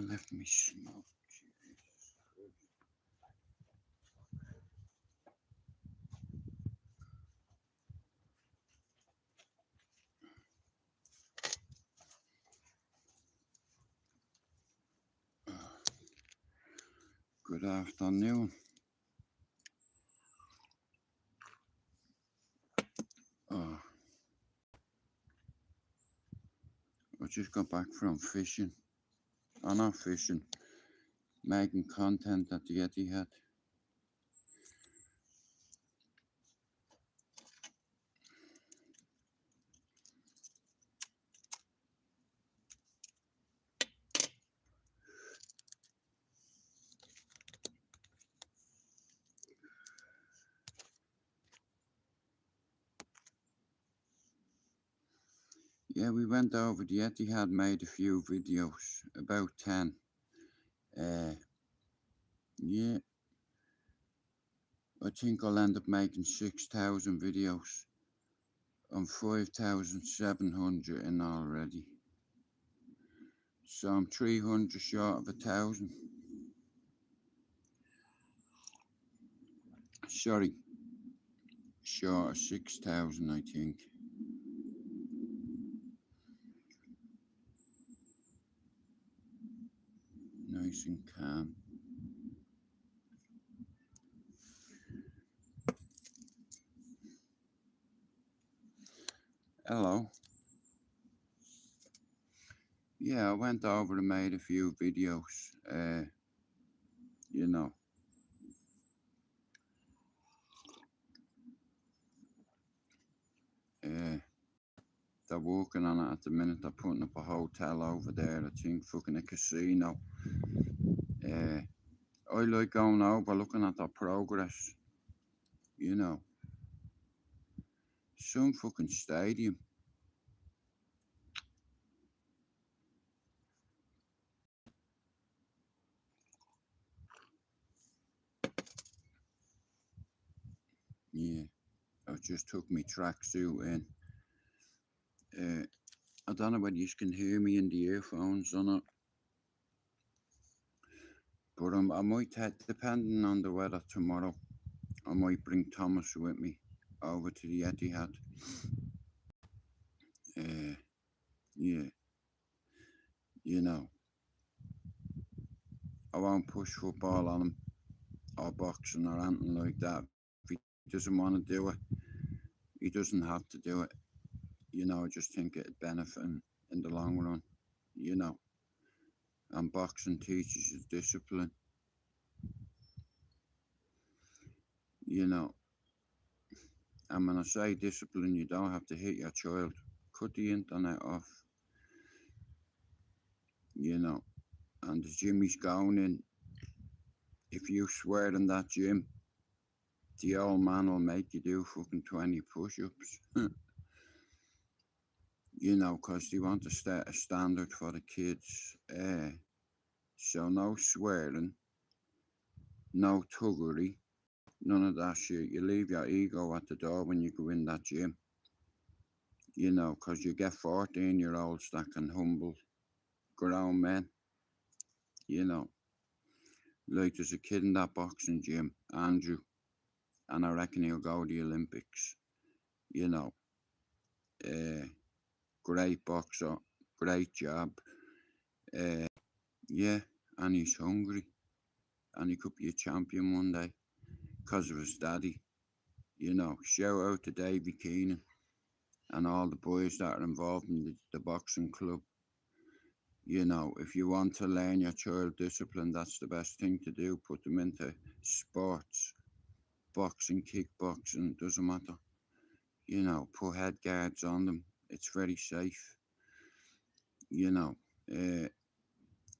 left me smoke. Good afternoon. Oh, I just got back from fishing. I'm not fishing, making content at the Etihad. Yeah, we went over the Etihad, made a few videos, about 10. Yeah, I think I'll end up making 6,000 videos. I'm 5,700 in already. So I'm 300 short of 1,000. Sorry, short of 6,000, I think. Nice and calm. Hello. Yeah, I went over and made a few videos. You know, they're working on it at the minute. They're putting up a hotel over there. I think fucking a casino. I like going over, looking at their progress. You know, some fucking stadium. Yeah, I just took my tracksuit in. I don't know whether you can hear me in the earphones or not. But I might take, depending on the weather tomorrow, I might bring Thomas with me over to the Etihad. Yeah, you know, I won't push football on him or boxing or anything like that. If he doesn't want to do it, he doesn't have to do it. You know, I just think it'd benefit him in the long run, you know. And boxing teaches you discipline, you know. And when I say discipline, you don't have to hit your child. Cut the internet off, you know. And the gym he's going in, if you swear in that gym, the old man will make you do fucking 20 push-ups. You know, because they want to set a standard for the kids. So no swearing, no tuggery, none of that shit. You leave your ego at the door when you go in that gym. You know, because you get 14-year-olds that can humble grown men. You know, like there's a kid in that boxing gym, Andrew, and I reckon he'll go to the Olympics. You know, great boxer, great job. Yeah, and he's hungry, and he could be a champion one day because of his daddy. You know, shout out to Davy Keenan and all the boys that are involved in the boxing club. You know, if you want to learn your child discipline, that's the best thing to do. Put them into sports, boxing, kickboxing, doesn't matter. You know, put head guards on them. It's very safe. You know,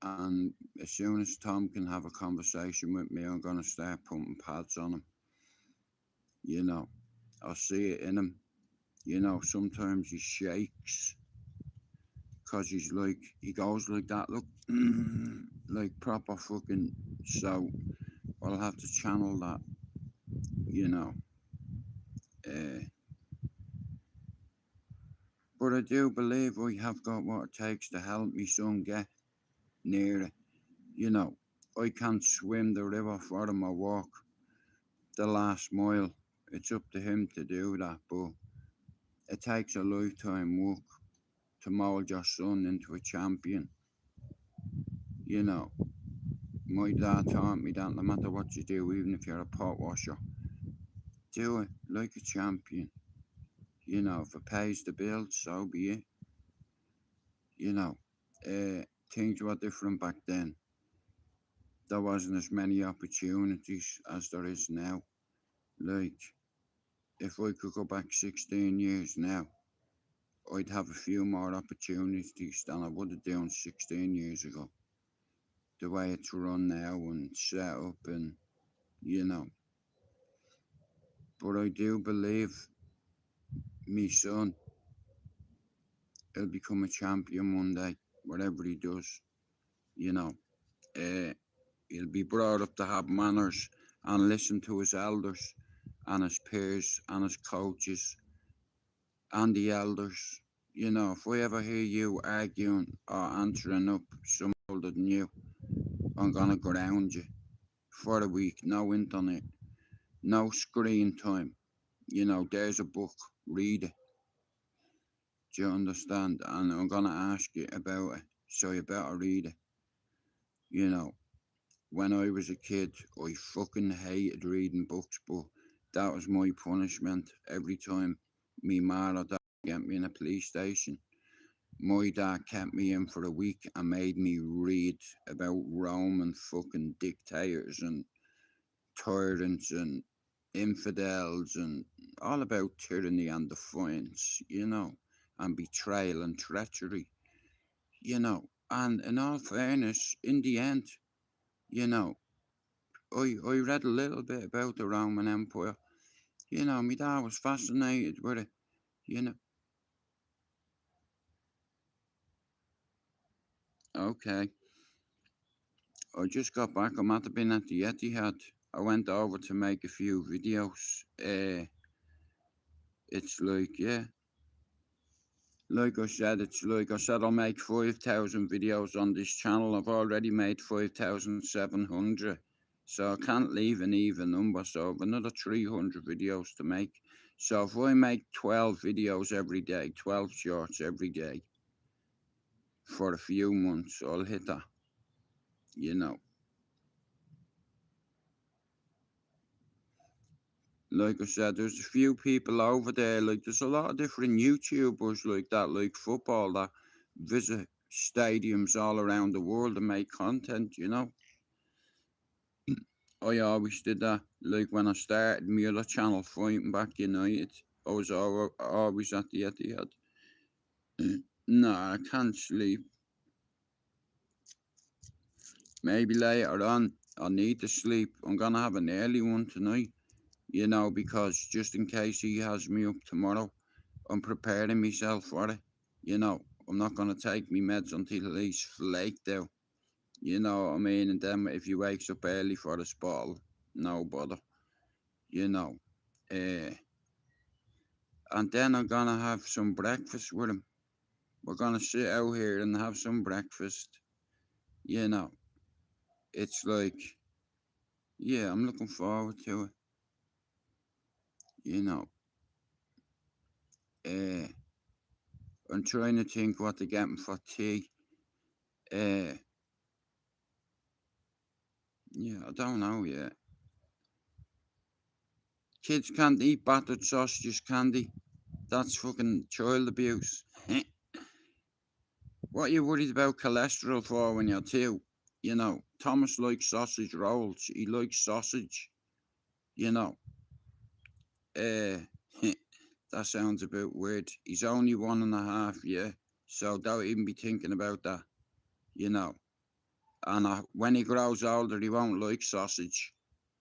and as soon as Tom can have a conversation with me, I'm going to start putting pads on him. You know, I'll see it in him. You know, sometimes he shakes because he's like, he goes like that, look, like proper fucking, so I'll have to channel that, you know. But I do believe I have got what it takes to help me son get near it. You know, I can't swim the river for him or walk the last mile. It's up to him to do that, but it takes a lifetime work to mould your son into a champion. You know, my dad taught me that no matter what you do, even if you're a pot washer, do it like a champion. You know, if it pays the bills, so be it. You know, things were different back then. There wasn't as many opportunities as there is now. Like, if I could go back 16 years now, I'd have a few more opportunities than I would have done 16 years ago. The way it's run now and set up, and you know. But I do believe me son will become a champion one day, whatever he does. You know, he'll be brought up to have manners and listen to his elders and his peers and his coaches and the elders. You know, if I ever hear you arguing or answering up some older than you, I'm gonna ground you for a week. No internet, no screen time. You know, there's a book, read it. Do you understand? And I'm gonna ask you about it, so you better read it. You know, when I was a kid, I fucking hated reading books, but that was my punishment every time me ma or dad get me in a police station. My dad kept me in for a week and made me read about Roman fucking dictators and tyrants and infidels and all about tyranny and defiance, you know, and betrayal and treachery, you know. And in all fairness, in the end, you know, I read a little bit about the Roman Empire. You know, my dad was fascinated with it, you know. Okay, I just got back. I might have been at the Etihad. I went over to make a few videos. It's like, yeah, like I said, I'll make 5,000 videos on this channel. I've already made 5,700. So I can't leave an even number. So I've another 300 videos to make. So if I make 12 videos every day, 12 shorts every day for a few months, I'll hit that, you know. Like I said, there's a few people over there, like there's a lot of different YouTubers like that, like football, that visit stadiums all around the world and make content, you know. I always did that, like when I started my other channel, Fighting Back United, I was always at the Etihad. Nah, I can't sleep. Maybe later on, I need to sleep. I'm gonna have an early one tonight, you know, because just in case he has me up tomorrow, I'm preparing myself for it. You know, I'm not going to take me meds until he's flaked out. You know what I mean? And then if he wakes up early for the bottle, no bother. You know. And then I'm going to have some breakfast with him. We're going to sit out here and have some breakfast. You know, it's like, yeah, I'm looking forward to it. You know, I'm trying to think what to get him for tea. Yeah, I don't know yet. Kids can't eat battered sausages, can they? That's fucking child abuse. What are you worried about cholesterol for when you're two? You know, Thomas likes sausage rolls. He likes sausage. You know, uh, that sounds a bit weird. He's only 1.5, yeah. So don't even be thinking about that. You know, and when he grows older, he won't like sausage.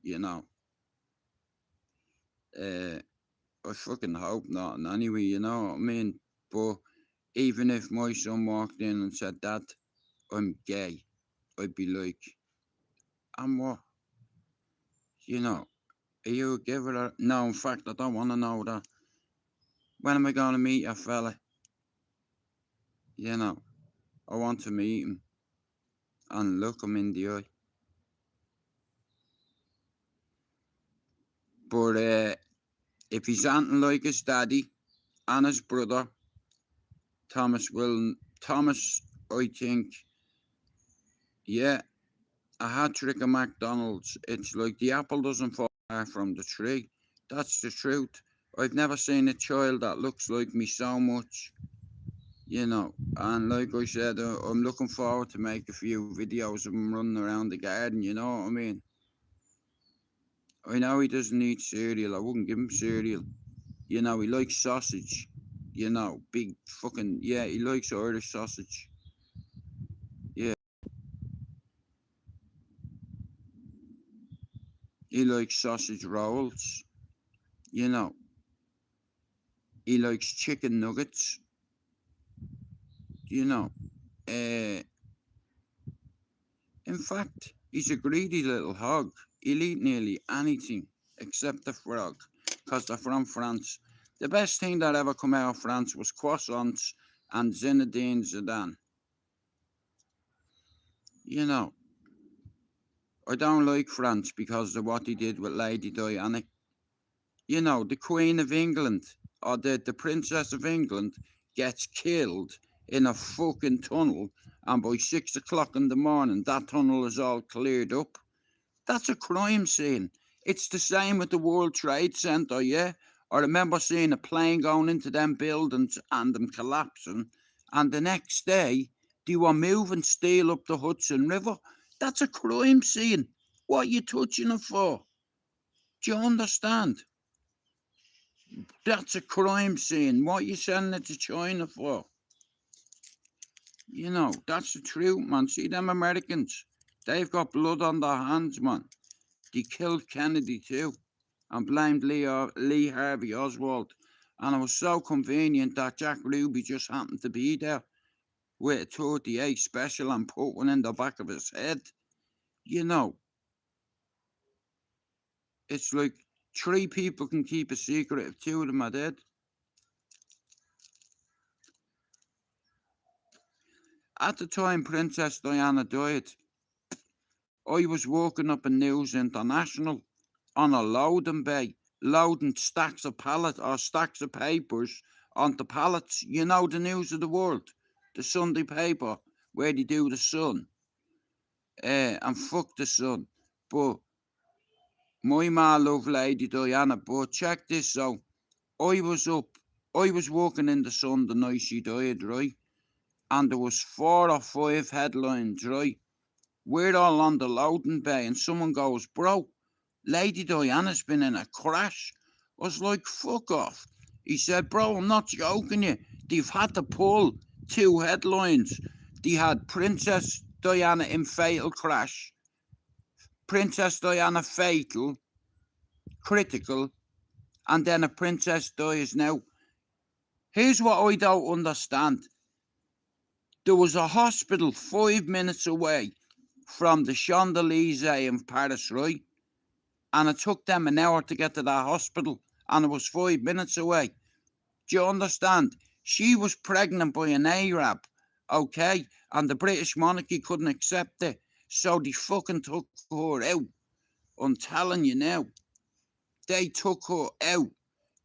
You know, I fucking hope not. And anyway, you know what I mean. But even if my son walked in and said, "Dad, I'm gay," I'd be like, "And what? You know, are you a giver?" No, in fact, I don't want to know that. When am I going to meet your fella? You know, I want to meet him. and look him in the eye. But if he's anything like his daddy and his brother, Thomas, I think, yeah, a hat-trick of McDonald's. It's like the apple doesn't fall far from the tree. That's the truth. I've never seen a child that looks like me so much, and like I said, I'm looking forward to make a few videos of him running around the garden, you know what I mean? I know he doesn't eat cereal. I wouldn't give him cereal. He likes sausage. Big fucking, yeah, he likes Irish sausage. Yeah. He likes sausage rolls. He likes chicken nuggets. In fact, he's a greedy little hog. He'll eat nearly anything except the frog, because they're from France. The best thing that ever come out of France was croissants and Zinedine Zidane. I don't like France because of what he did with Lady Diana. The Queen of England, or the Princess of England, gets killed in a fucking tunnel, and by 6 o'clock in the morning, that tunnel is all cleared up. That's a crime scene. It's the same with the World Trade Center, yeah? I remember seeing a plane going into them buildings and them collapsing, and the next day, they were moving steel up the Hudson River. That's a crime scene. What are you touching it for? Do you understand? That's a crime scene. What are you sending it to China for? That's the truth, man. See them Americans? They've got blood on their hands, man. They killed Kennedy too and blamed Lee Harvey Oswald. And it was so convenient that Jack Ruby just happened to be there with a 38 special and put one in the back of his head. It's like 3 people can keep a secret if 2 of them are dead. At the time Princess Diana died, I was working up in News International on a loading bay, loading stacks of papers onto pallets. You know the News of the World, the Sunday paper, where they do the Sun, and fuck the Sun. But my ma loved Lady Diana. But check this out. I was working in the Sun the night she died, right? And there was 4 or 5 headlines, right? We're all on the loading bay, and someone goes, "Bro, Lady Diana's been in a crash." I was like, "Fuck off." He said, "Bro, I'm not joking you. They've had to pull 2 headlines. They had Princess Diana in fatal crash, Princess Diana fatal, critical, and then a princess dies." Now, here's what I don't understand. There was a hospital 5 minutes away from the Champs-Élysées in Paris, right? And it took them an hour to get to that hospital, and it was 5 minutes away. Do you understand? She was pregnant by an Arab, okay? And the British monarchy couldn't accept it, so they fucking took her out. I'm telling you now. They took her out.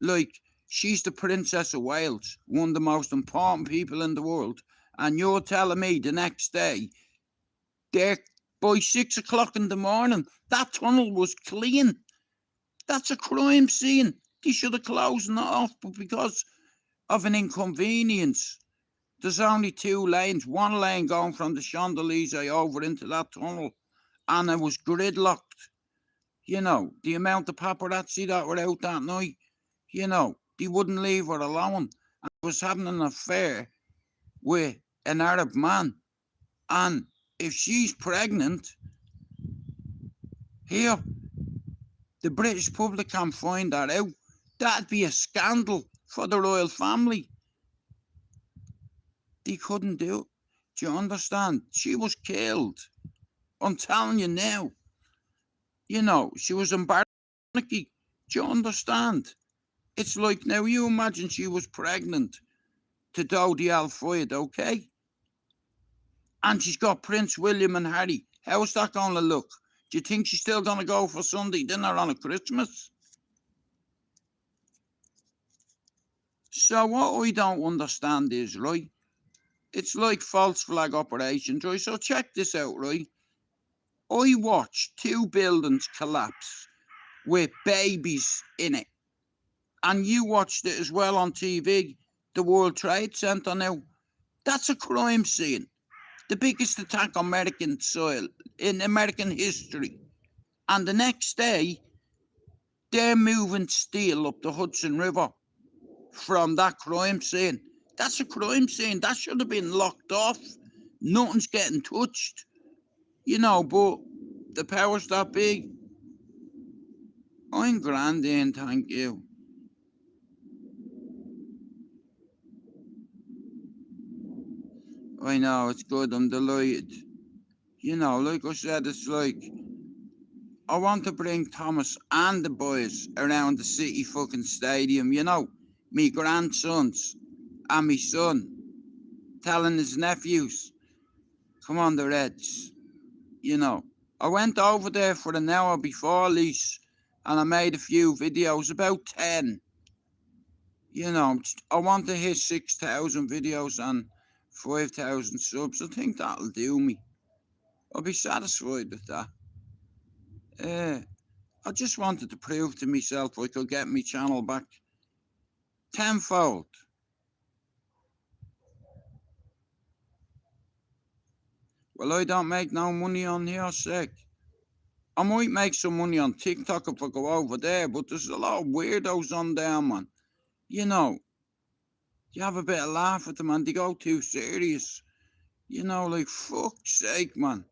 Like, she's the Princess of Wales, one of the most important people in the world, and you're telling me the next day, by 6 o'clock in the morning, that tunnel was clean. That's a crime scene. They should have closed it off, but because of an inconvenience, there's only 2 lanes. One lane going from the Champs-Élysées over into that tunnel, and it was gridlocked. The amount of paparazzi that were out that night, they wouldn't leave her alone. And was having an affair with an Arab man. And if she's pregnant, here, the British public can find that out. That'd be a scandal for the royal family. They couldn't do it. Do you understand? She was killed. I'm telling you now. She was embarrassed. Do you understand? It's like, now you imagine she was pregnant to Dodi Al Fayed, okay? And she's got Prince William and Harry. How's that going to look? Do you think she's still going to go for Sunday dinner on a Christmas? So what I don't understand is, right, it's like false flag operations, right? So check this out, right? I watched 2 buildings collapse with babies in it. And you watched it as well on TV, the World Trade Center now. That's a crime scene. The biggest attack on American soil in American history. And the next day, they're moving steel up the Hudson River from that crime scene. That's a crime scene. That should have been locked off. Nothing's getting touched. You know, but the powers that be, I'm grand in, thank you. I know, it's good, I'm delighted. You know, like I said, it's like, I want to bring Thomas and the boys around the city fucking stadium, you know. Me grandsons and me son telling his nephews, come on the Reds, you know. I went over there for an hour before Lease and I made a few videos, about 10. You know, I want to hit 6,000 videos and 5,000 subs. I think that'll do me. I'll be satisfied with that. I just wanted to prove to myself I could get my channel back tenfold. Well, I don't make no money on here, sick. I might make some money on TikTok if I go over there, but there's a lot of weirdos on there, man. You know, you have a bit of laugh at them and they go too serious. You know, like, fuck's sake, man.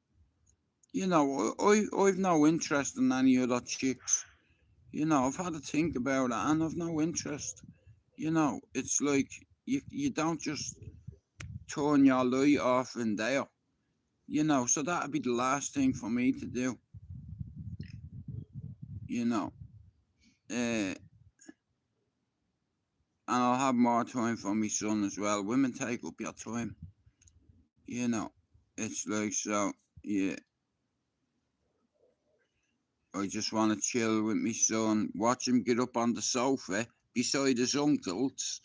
You know, I've no interest in any other chicks. You know, I've had to think about it and I've no interest. You know, it's like, you don't just turn your light off in there. You know, so that'd be the last thing for me to do. You know, and I'll have more time for my son as well. Women take up your time. You know, it's like, so, yeah. I just want to chill with my son, watch him get up on the sofa beside his uncles,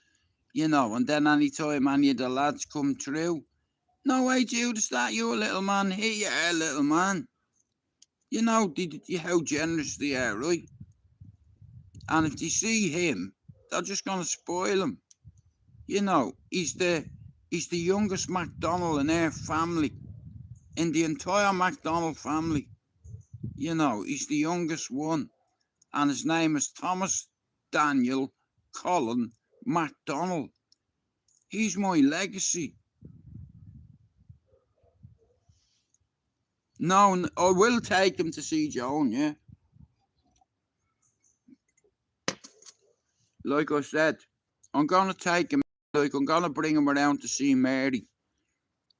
you know, and then any time any of the lads come through, no way, Jude, is that your little man? Here you are, little man. You know, how generous they are, right? And if they see him, they're just going to spoil him. You know, he's the youngest McDonald in their family, in the entire McDonald family. You know, he's the youngest one. And his name is Thomas Daniel Colin MacDonald. He's my legacy. No, I will take him to see Joan, yeah. Like I said, I'm going to take him, like I'm going to bring him around to see Mary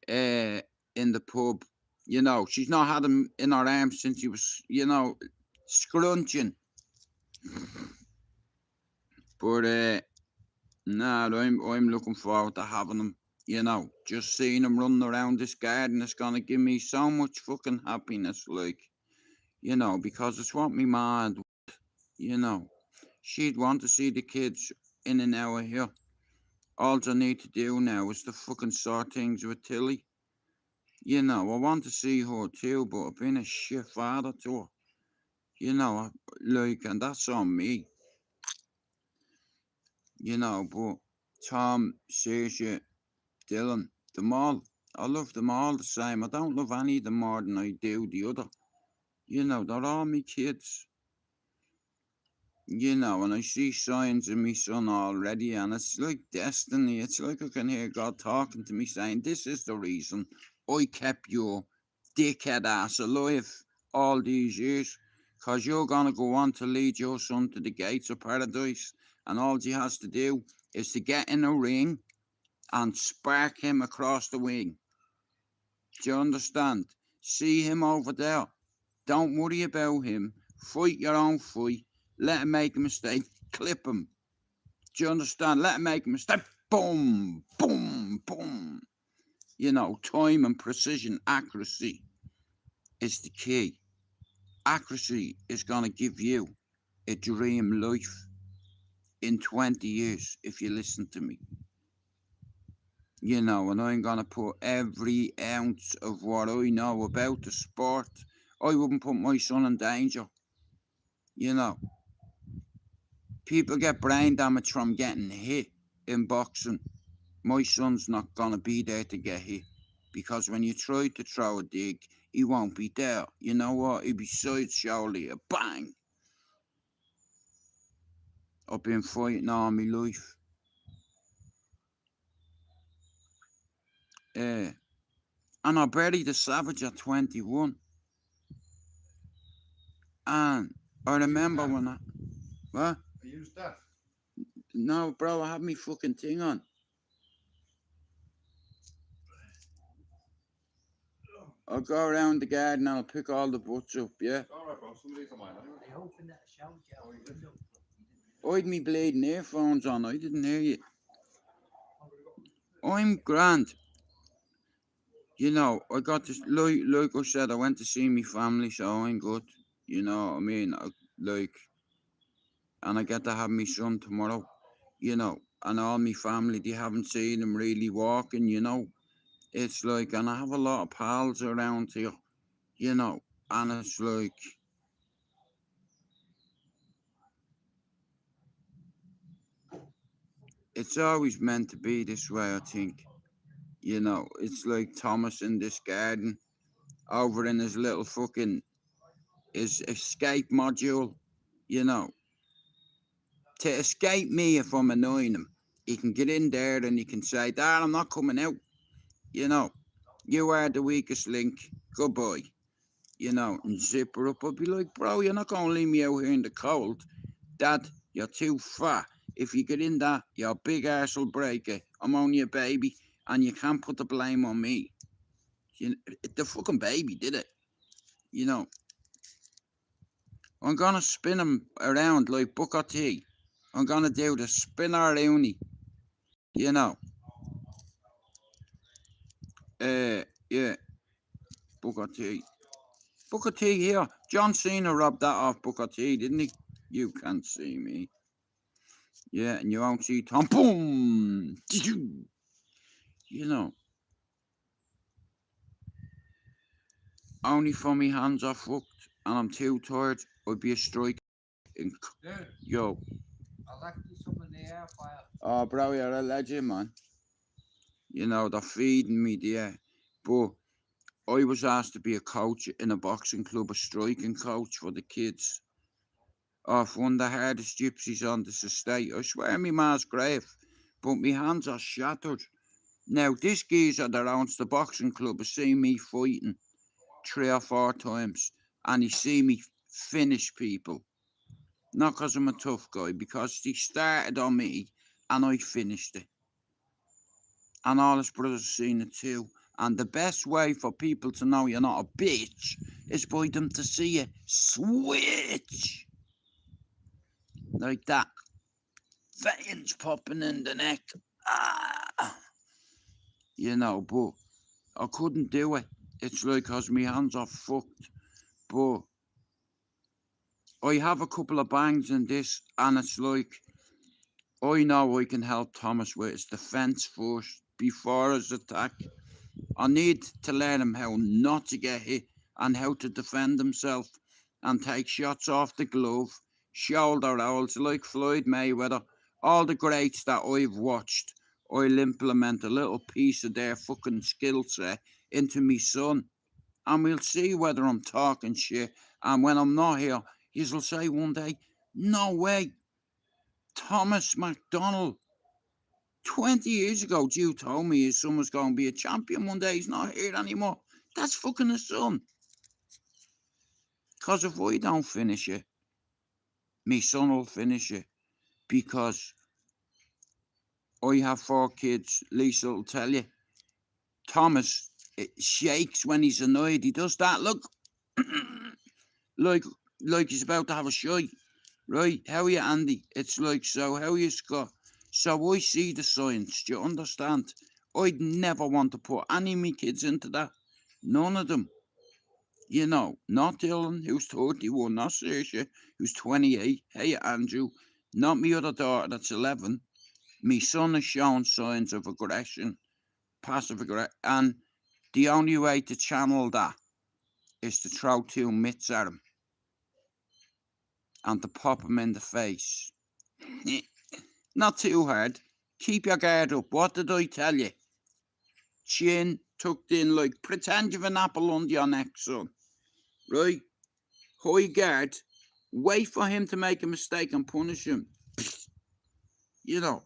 in the pub. You know, she's not had him in her arms since he was, you know, scrunching. But, nah, I'm looking forward to having him. You know, just seeing him running around this garden is going to give me so much fucking happiness, like, you know, because it's what me ma, you know, she'd want to see the kids in an hour here. All I need to do now is to fucking sort things with Tilly. You know, I want to see her too, but I've been a shit father to her. You know, like, and that's on me. You know, but Tom, Saoirse, Dylan, them all, I love them all the same. I don't love any of them more than I do the other. You know, they're all me kids. You know, and I see signs of my son already, and it's like destiny. It's like I can hear God talking to me saying, this is the reason I kept your dickhead ass alive all these years, because you're going to go on to lead your son to the gates of paradise, and all he has to do is to get in a ring and spark him across the wing. Do you understand? See him over there. Don't worry about him. Fight your own fight. Let him make a mistake. Clip him. Do you understand? Let him make a mistake. Boom, boom, boom. You know, time and precision, accuracy is the key. Accuracy is going to give you a dream life in 20 years if you listen to me. You know, and I'm going to put every ounce of what I know about the sport. I wouldn't put my son in danger. You know, people get brain damage from getting hit in boxing. My son's not going to be there to get hit. Because when you try to throw a dig, he won't be there. You know what? He'll be side shoulder, bang. I've been fighting all my life. And I buried the savage at 21. And I remember when I... What? Are you deaf? No, bro, I have me fucking thing on. I'll go around the garden and I'll pick all the butts up, yeah? Alright, bro. Somebody's on mine anyway. They opened that shower gel window. I had me bleeding earphones on, I didn't hear you. I'm grand. You know, I got this, like I said, I went to see my family, so I'm good. You know what I mean? And I get to have my son tomorrow, you know, and all my family, they haven't seen him really walking, you know. It's like, and I have a lot of pals around here, you know, and it's like, it's always meant to be this way, I think. You know, it's like Thomas in this garden, over in his little fucking, his escape module, you know. To escape me if I'm annoying him, he can get in there and he can say, Dad, I'm not coming out. You know, you are the weakest link. Goodbye. You know, and zip her up. I'll be like, bro, you're not going to leave me out here in the cold. Dad, you're too fat. If you get in that, you're a big arse will break it. I'm only a baby, and you can't put the blame on me. The fucking baby did it. You know, I'm going to spin him around like Booker T. I'm going to do the spinner Rooney. You know. Yeah. Booker T. Booker T here. John Cena robbed that off Booker T, didn't he? You can't see me. Yeah, and you won't see Tom. Boom! You know. Only for me hands are fucked, and I'm too tired. I'd be a striker. Dude, Yo. I left you some in the air fryer. Oh, bro, you're a legend, man. You know, they're feeding me there. But I was asked to be a coach in a boxing club, a striking coach for the kids. Off one of the hardest gypsies on this estate. I swear me ma's grave, but me hands are shattered. Now, this geezer that owns the boxing club has seen me fighting 3 or 4 times, and he seen me finish people. Not because I'm a tough guy, because he started on me, and I finished it. And all his brothers seen it too. And the best way for people to know you're not a bitch is by them to see you switch. Like that. Veins popping in the neck. Ah. You know, but I couldn't do it. It's like because my hands are fucked. But I have a couple of bangs in this, and it's like, I know I can help Thomas with his defence first, before his attack. I need to learn him how not to get hit and how to defend himself and take shots off the glove, shoulder rolls like Floyd Mayweather. All the greats that I've watched, I'll implement a little piece of their fucking skill set into me son. And we'll see whether I'm talking shit. And when I'm not here, you'll say one day, no way, Thomas McDonald. 20 years ago, Jew told me his son was going to be a champion one day. He's not here anymore. That's fucking his son. Because if I don't finish it, my son will finish it. Because I have 4 kids. Lisa will tell you. Thomas shakes when he's annoyed. He does that. Look. like he's about to have a shy. Right? How are you, Andy? It's like, so how are you, Scott? So I see the signs. Do you understand? I'd never want to put any of my kids into that. None of them. You know, not Dylan, who's 31, not Saoirse, who's 28. Hey, Andrew, not me other daughter that's 11. My son has shown signs of aggression, passive aggression, and the only way to channel that is to throw 2 mitts at him and to pop him in the face. Not too hard. Keep your guard up. What did I tell you? Chin tucked in, like pretend you've an apple under your neck, son. Right? High guard. Wait for him to make a mistake and punish him. You know,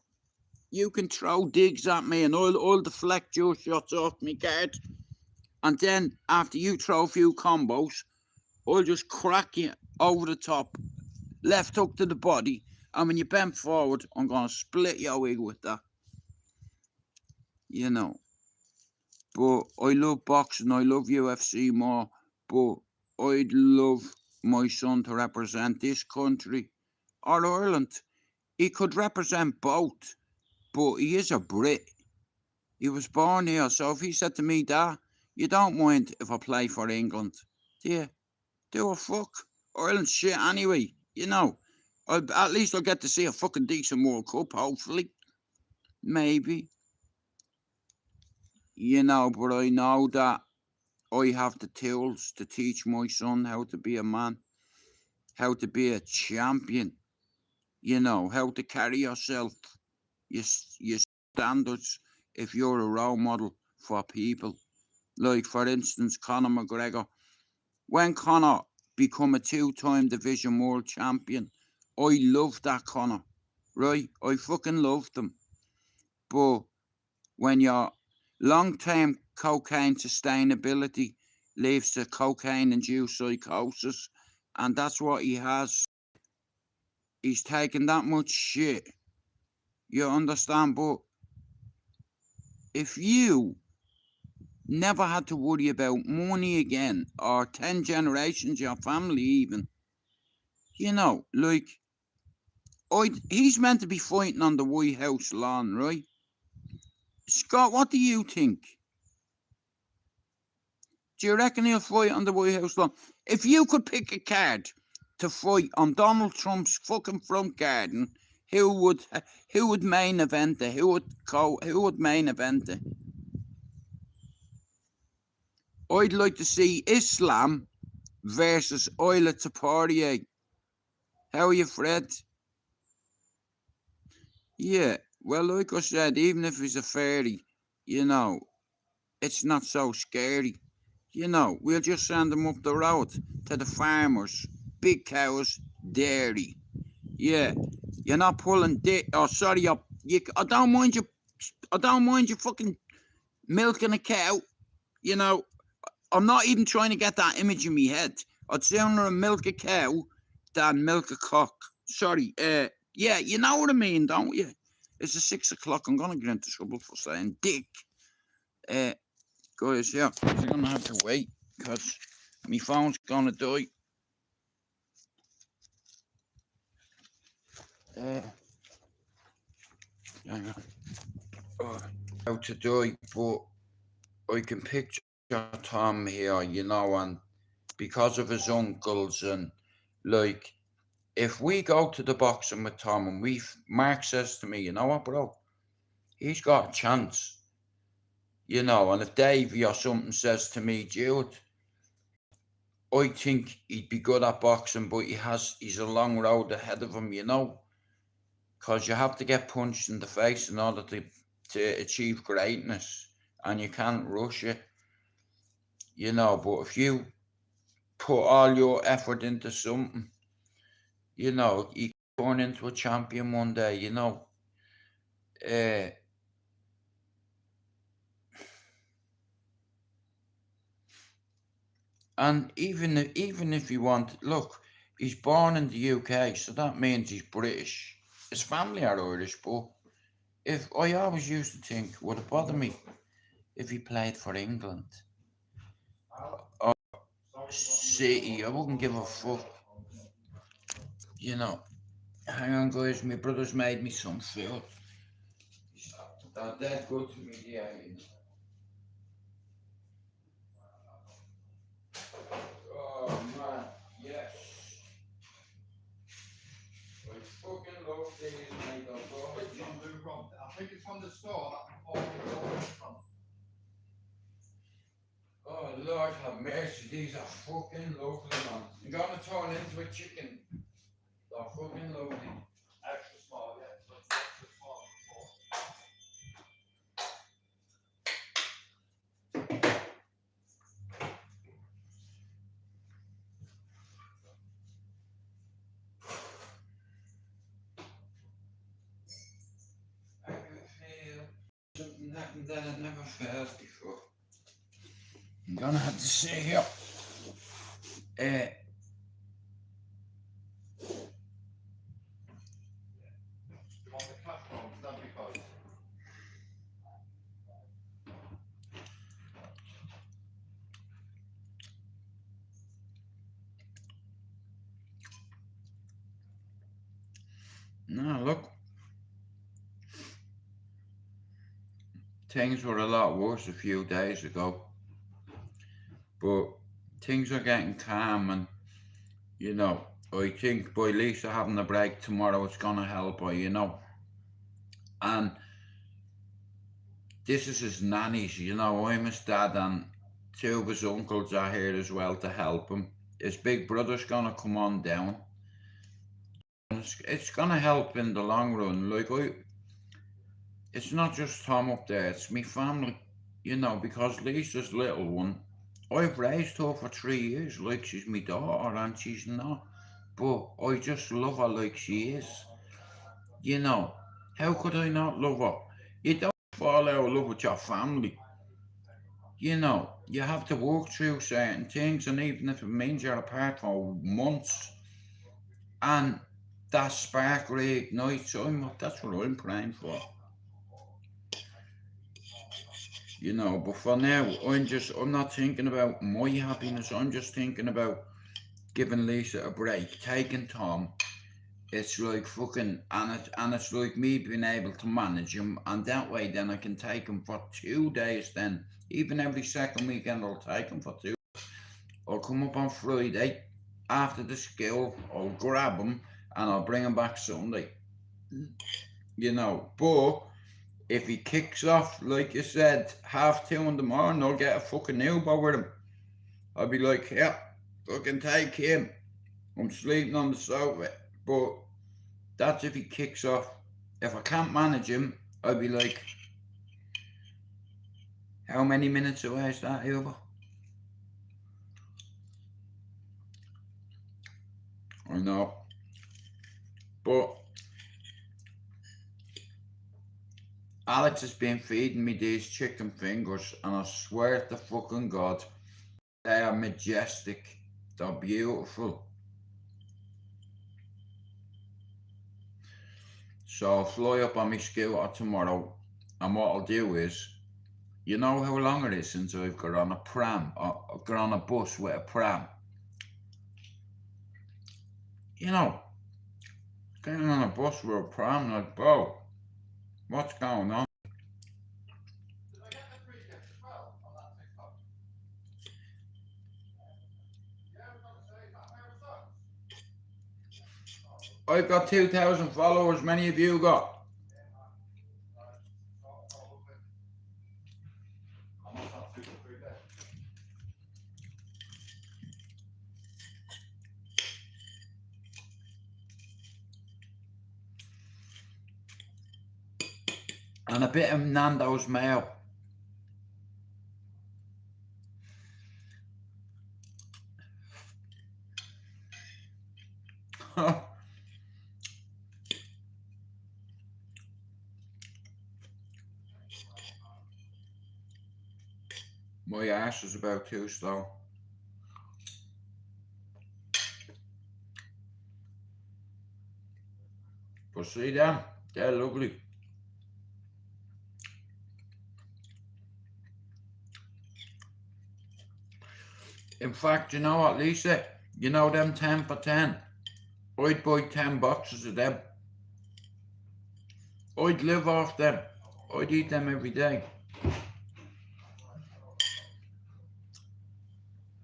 you can throw digs at me and I'll deflect your shots off me guard. And then after you throw a few combos, I'll just crack you over the top, left hook to the body, and when you bend forward, I'm going to split your wig with that. You know. But I love boxing, I love UFC more, but I'd love my son to represent this country or Ireland. He could represent both, but he is a Brit. He was born here, so if he said to me, Dad, you don't mind if I play for England, do a fuck. Ireland's shit anyway, you know. At least I'll get to see a fucking decent World Cup, hopefully. Maybe. You know, but I know that I have the tools to teach my son how to be a man, how to be a champion, you know, how to carry yourself, your standards if you're a role model for people. Like, for instance, Conor McGregor. When Conor become a 2-time division world champion, I loved that Conor, right? I fucking loved him. But when your long-term cocaine sustainability leads to cocaine-induced psychosis, and that's what he has. He's taken that much shit. You understand? But if you never had to worry about money again, or 10 generations, your family even, you know, like, he's meant to be fighting on the White House lawn, right? Scott, what do you think? Do you reckon he'll fight on the White House lawn? If you could pick a card to fight on Donald Trump's fucking front garden, who would main event it? Who would main event it? I'd like to see Islam versus Isla Taporia. How are you, Fred? Yeah, well, like I said, even if he's a fairy, you know, it's not so scary. You know, we'll just send them up the road to the farmers, big cows, dairy. Yeah, you're not pulling I don't mind you fucking milking a cow. You know, I'm not even trying to get that image in my head. I'd sooner milk a cow than milk a cock. Sorry, yeah, you know what I mean, don't you? It's 6 o'clock. I'm gonna get into trouble for saying dick. Guys, yeah, I'm gonna have to wait because my phone's gonna die. How to die, but I can picture Tom here, you know, and because of his uncles, and like, if we go to the boxing with Tom and Mark says to me, you know what, bro, he's got a chance. You know, and if Davey or something says to me, Jude, I think he'd be good at boxing, but he's a long road ahead of him, you know, because you have to get punched in the face in order to achieve greatness, and you can't rush it, you know. But if you put all your effort into something, you know, you can turn into a champion one day, you know. And even if you want, look, he's born in the UK, so that means he's British. His family are Irish, but I always used to think, would it bother me if he played for England or City? I wouldn't give a fuck. You know. Hang on, guys, my brother's made me some food. They're dead good to me, yeah. Oh man, yes. I fucking love these, mate. I think it's from the store that we from. Oh Lord have mercy, these are fucking lovely, man. I'm gonna turn into a chicken. They're fucking lovely. Extra small, yeah. So it's extra small. I can feel something happened that I've never felt before. I'm gonna have to say here. Do you want the cash from? That'd be close. No, look. Things were a lot worse a few days ago. But things are getting calm, and you know, I think by Lisa having a break tomorrow it's gonna help her, you know. And this is his nannies, you know, I'm his dad and two of his uncles are here as well to help him. His big brother's gonna come on down. It's gonna help in the long run. Like it's not just Tom up there, it's me family, you know, because Lisa's little one, I've raised her for 3 years like she's my daughter and she's not. But I just love her like she is. You know, how could I not love her? You don't fall out of love with your family. You know, you have to work through certain things, and even if it means you're apart for months, and that spark reignites, that's what I'm praying for. You know, but for now, I'm not thinking about my happiness, I'm just thinking about giving Lisa a break, taking Tom. It's like fucking, and it's like me being able to manage him, and that way then I can take him for 2 days then. Even every second weekend I'll take him for 2. I'll come up on Friday after the school, I'll grab him and I'll bring him back Sunday. You know, but if he kicks off, like you said, 2:30 in the morning, I'll get a fucking Uber with him. I'll be like, yeah, fucking take him. I'm sleeping on the sofa. But that's if he kicks off. If I can't manage him, I'll be like, how many minutes away is that Uber? I know. But Alex has been feeding me these chicken fingers, and I swear to fucking God, they are majestic. They're beautiful. So I'll fly up on my scooter tomorrow, and what I'll do is, you know how long it is since I've got on a pram, or got on a bus with a pram? You know, getting on a bus with a pram, like, bro, what's going on? Did I get the free gift as well on that TikTok? Yeah, I was gonna say that. Where was that? I've got 2,000 followers, many of you got. I must have 2 or 3 days. And a bit of Nando's mayo. My ass is about 2 stone. But see them, they're lovely. In fact, you know what, Lisa? You know them 10 for 10? I'd buy 10 boxes of them. I'd live off them. I'd eat them every day.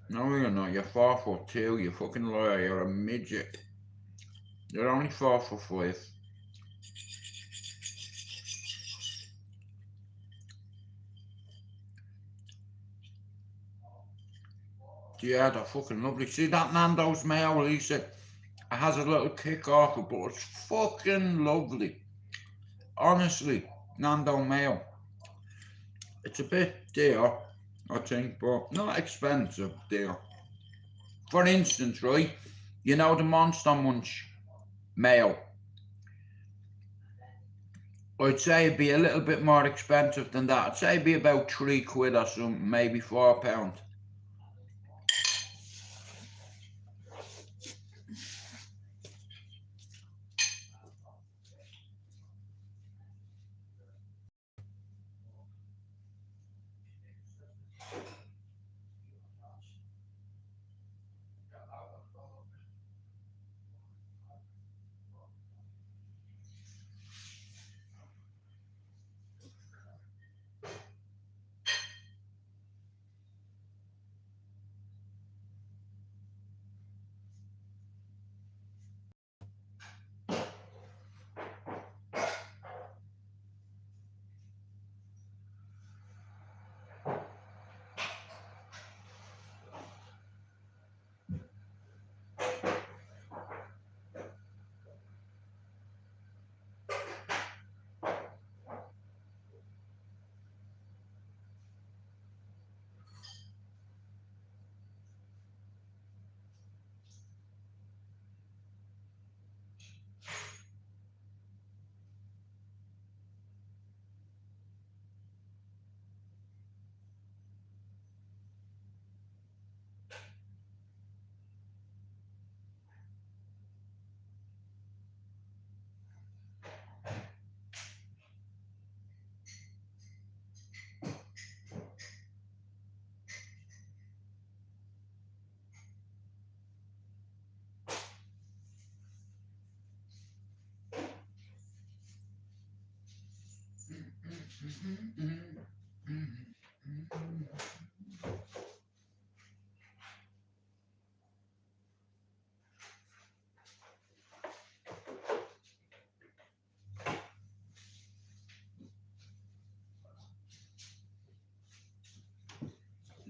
No, you're not. You're 4'2", you fucking liar. You're a midget. You're only 4'5". Yeah, they're fucking lovely. See that Nando's mayo, Lisa? It has a little kick off it, but it's fucking lovely. Honestly, Nando mayo. It's a bit dear, I think, but not expensive dear. For instance, right, you know the Monster Munch mayo? I'd say it'd be a little bit more expensive than that. I'd say it'd be about £3 or something, maybe £4.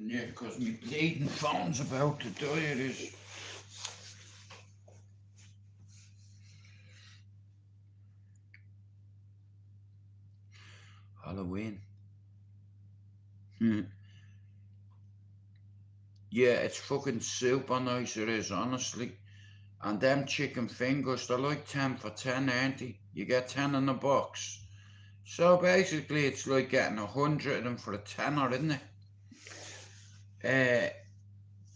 Yeah, because my bleeding phone's about to die, it is. Halloween. Yeah, it's fucking super nice, it is, honestly. And them chicken fingers, they're like 10 for 10, aren't they? You get 10 in a box. So basically, it's like getting 100 of them for a tenner, isn't it?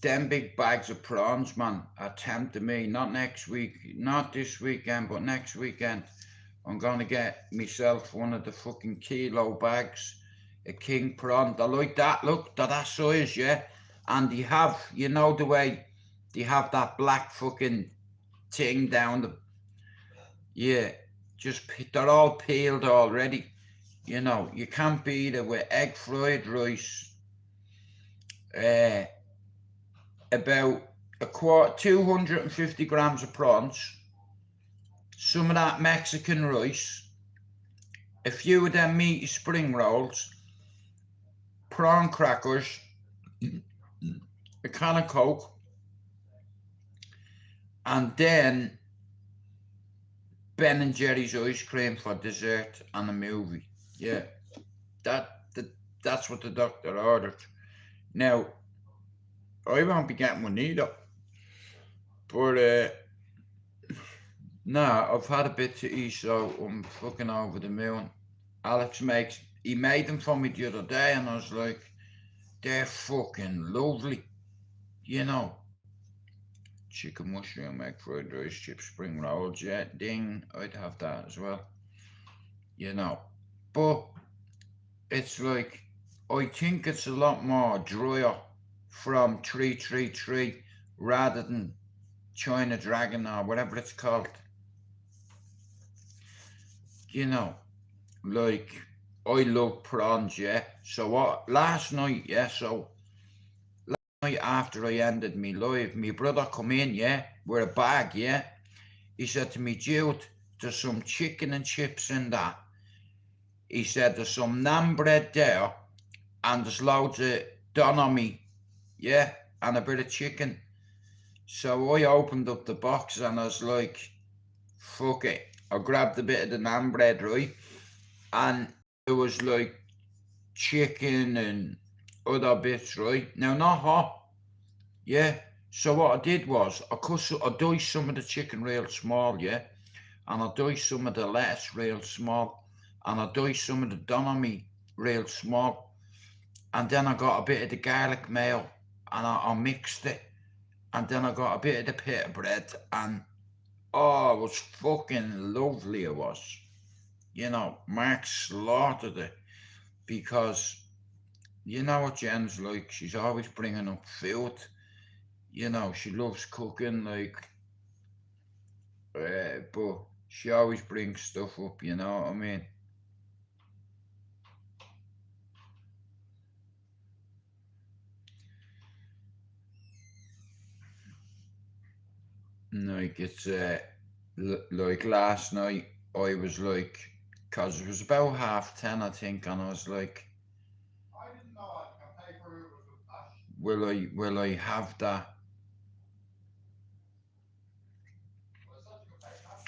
Them big bags of prawns, man, are tempting me. Not next week, not this weekend, but next weekend. I'm gonna get myself one of the fucking kilo bags of king prawn. They're like that, look, they're that size, yeah? And they have, you know the way they have that black fucking thing down the, yeah, just, they're all peeled already. You know, you can't beat it with egg fried rice, about a quarter, 250 grams of prawns, some of that Mexican rice, a few of them meaty spring rolls, prawn crackers, a can of Coke, and then Ben and Jerry's ice cream for dessert and a movie. Yeah, that's what the doctor ordered. Now, I won't be getting one either, but nah, I've had a bit to eat, so I'm fucking over the moon. Alex he made them for me the other day, and I was like, they're fucking lovely, you know. Chicken mushroom, egg fried rice, chip spring rolls, yeah, ding, I'd have that as well, you know. But it's like, I think it's a lot more drier from 333 rather than China Dragon or whatever it's called. You know, like, I love prawns, yeah. So what, last night, yeah, so last night after I ended me live, my brother come in, yeah, with a bag, yeah. He said to me, Jude, there's some chicken and chips in that. He said, there's some naan bread there, and there's loads of donomy, yeah, and a bit of chicken. So I opened up the box and I was like, fuck it. I grabbed a bit of the naan bread, right? And it was like chicken and other bits, right? Now, not hot, yeah. So what I did was, I diced some of the chicken real small, yeah? And I diced some of the lettuce real small. And I diced some of the donomy real small. And then I got a bit of the garlic mayo and I mixed it. And then I got a bit of the pita bread, and oh, it was fucking lovely, it was. You know, Mark slaughtered it because you know what Jen's like, she's always bringing up food. You know, she loves cooking, like, but she always brings stuff up, you know what I mean? Like, it's, like last night, I was like, because it was about 10:30, I think, and I was like, I didn't know I can pay for it with cash. will I have that? Well, it's such a good pay cash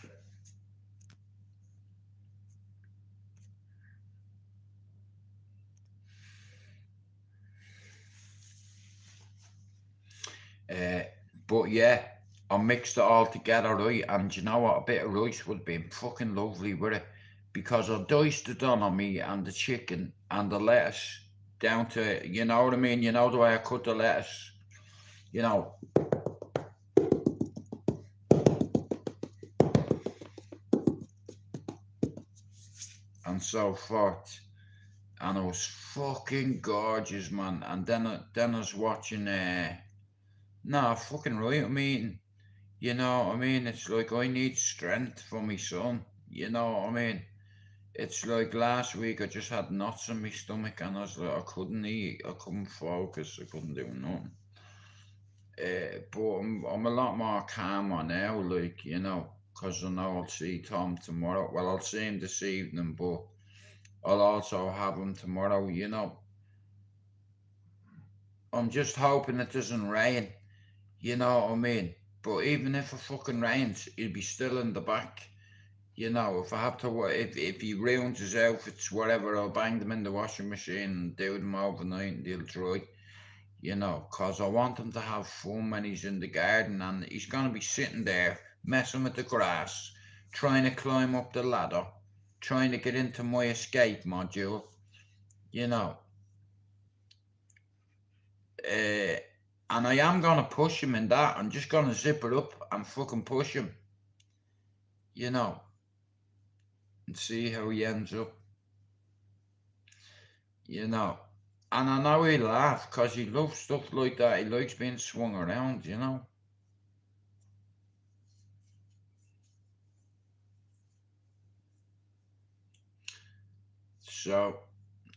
for it. But yeah, I mixed it all together, right? And you know what? A bit of rice would have been fucking lovely with it, because I diced it on me and the chicken and the lettuce down to, you know what I mean? You know the way I cut the lettuce, you know. And so forth. And it was fucking gorgeous, man. And then I was watching, nah, fucking right, I mean, you know what I mean? It's like I need strength for my son, you know what I mean? It's like last week I just had knots in my stomach and I was like, I couldn't eat, I couldn't focus, I couldn't do nothing. But I'm a lot more calmer now, like, you know, because I know I'll see Tom tomorrow. Well, I'll see him this evening, but I'll also have him tomorrow, you know. I'm just hoping it doesn't rain, you know what I mean? But even if it fucking rains, he'll be still in the back. You know, if I have to, if he ruins his outfits, whatever, I'll bang them in the washing machine and do them overnight and they'll dry. You know, because I want him to have fun when he's in the garden, and he's going to be sitting there messing with the grass, trying to climb up the ladder, trying to get into my escape module, you know. And I am going to push him in that. I'm just going to zip it up and fucking push him, you know, and see how he ends up, you know. And I know he'll laugh because he loves stuff like that. He likes being swung around, you know. So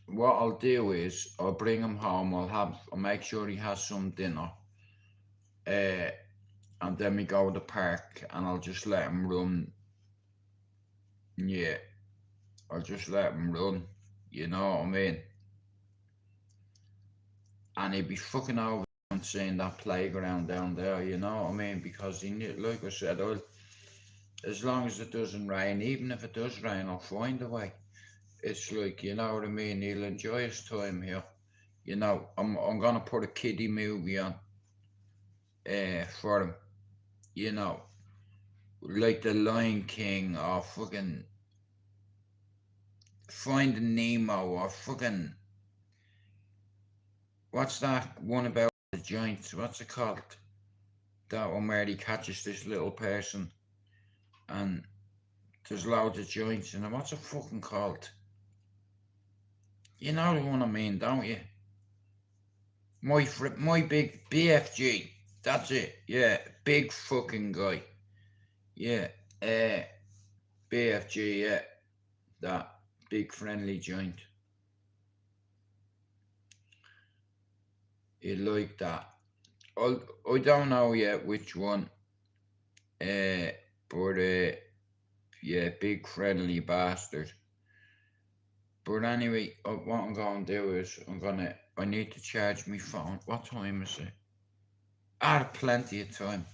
what I'll do is I'll bring him home. I'll make sure he has some dinner. And then we go to the park and I'll just let him run. Yeah, I'll just let him run. You know what I mean? And he'd be fucking over and seeing that playground down there, you know what I mean? Because he knew, like I said, as long as it doesn't rain, even if it does rain, I'll find a way. It's like, you know what I mean? He'll enjoy his time here. You know, I'm gonna put a kiddie movie on for him. You know, like The Lion King or fucking Finding Nemo or fucking, what's that one about the giants? What's it called? That one where he catches this little person and there's loads of joints in it. What's it fucking called? You know the one I mean, don't you? My big BFG. That's it. Yeah, big fucking guy. Yeah, BFG. Yeah, that big friendly joint. You like that? I don't know yet which one. But yeah, big friendly bastard. But anyway, what I'm gonna do is I need to charge my phone. What time is it? I have plenty of time.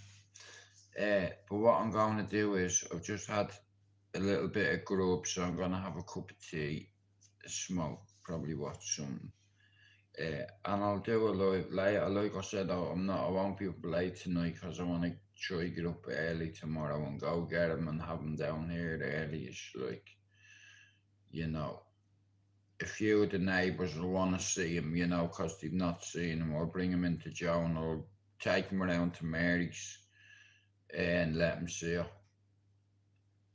But what I'm gonna do is I've just had a little bit of grub, so I'm gonna have a cup of tea, smoke, probably watch something. And I'll do a live later. Like I said, I won't be up late tonight because I want to try get up early tomorrow and go get them and have them down here early-ish. Like, you know, a few of the neighbours will want to see him, you know, because they've not seen him, or bring him into Joan, or take him around to Mary's and let him see her.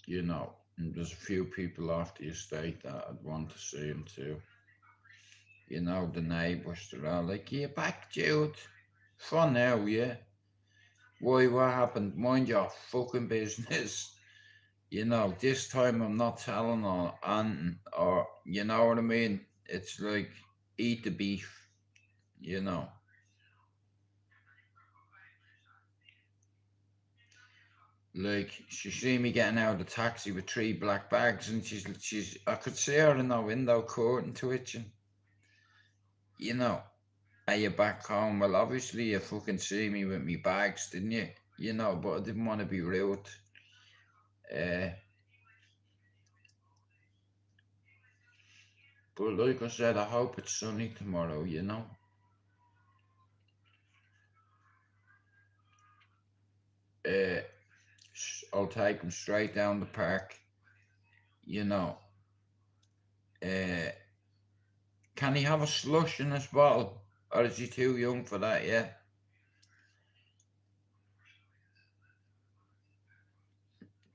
You know, and there's a few people off the estate that I'd want to see him too. You know, the neighbours, they're all like, "You back, Jude? For now, yeah. Why, what happened? Mind your fucking business." You know, this time I'm not telling or anything, or, you know what I mean? It's like, eat the beef, you know. Like, she see me getting out of the taxi with 3 black bags, and I could see her in the window courting twitching. You know, are you back home? Well, obviously you fucking see me with me bags, didn't you? You know, but I didn't want to be rude. But like I said, I hope it's sunny tomorrow, you know. I'll take him straight down the park, you know. Can he have a slush in his bottle? Or is he too young for that yet?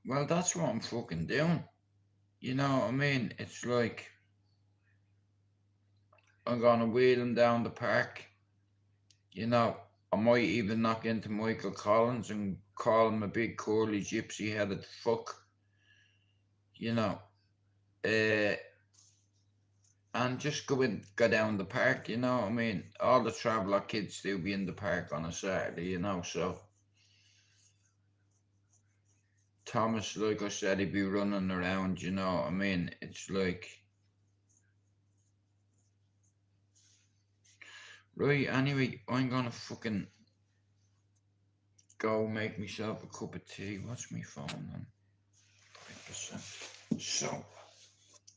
Well, that's what I'm fucking doing. You know what I mean? It's like, I'm gonna wheel him down the park. You know, I might even knock into Michael Collins and call him a big curly gypsy headed fuck. You know, and just go down the park, you know what I mean? All the traveller kids do be in the park on a Saturday, you know, so Thomas, like I said, he'd be running around, you know what I mean? It's like, right, anyway, I'm gonna fucking go make myself a cup of tea. What's my phone on? 5%. So,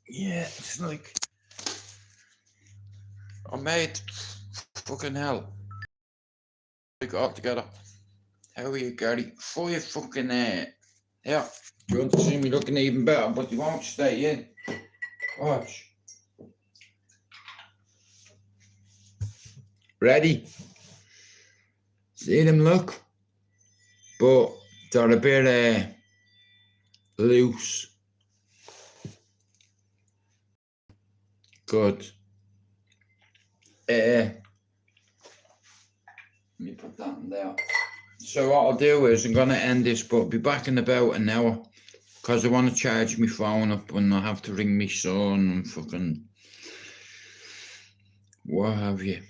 yeah, it's like, I made fucking hell. We got all together. How are you, Gary? 5 fucking yeah. You want to see me looking even better, but you won't stay in. Watch. Ready? See them look? But they're a bit loose. Good. Let me put that in there. So what I'll do is I'm going to end this, but I'll be back in about an hour, because I want to charge my phone up and I have to ring my son and fucking what have you.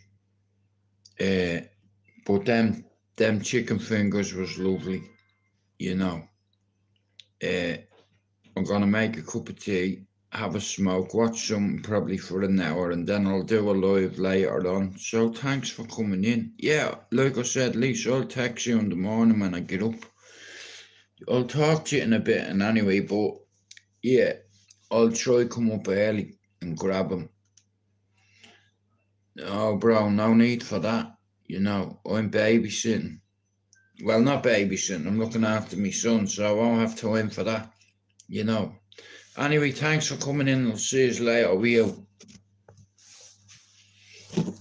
But them chicken fingers was lovely, you know. I'm going to make a cup of tea, have a smoke, watch something probably for an hour, and then I'll do a live later on. So thanks for coming in. Yeah, like I said, Lisa, I'll text you in the morning when I get up. I'll talk to you in a bit, and anyway, but yeah, I'll try come up early and grab him. Oh, bro, no need for that. You know, I'm babysitting. Well, not babysitting, I'm looking after my son, so I won't have time for that, you know. Anyway, thanks for coming in. I'll see you later.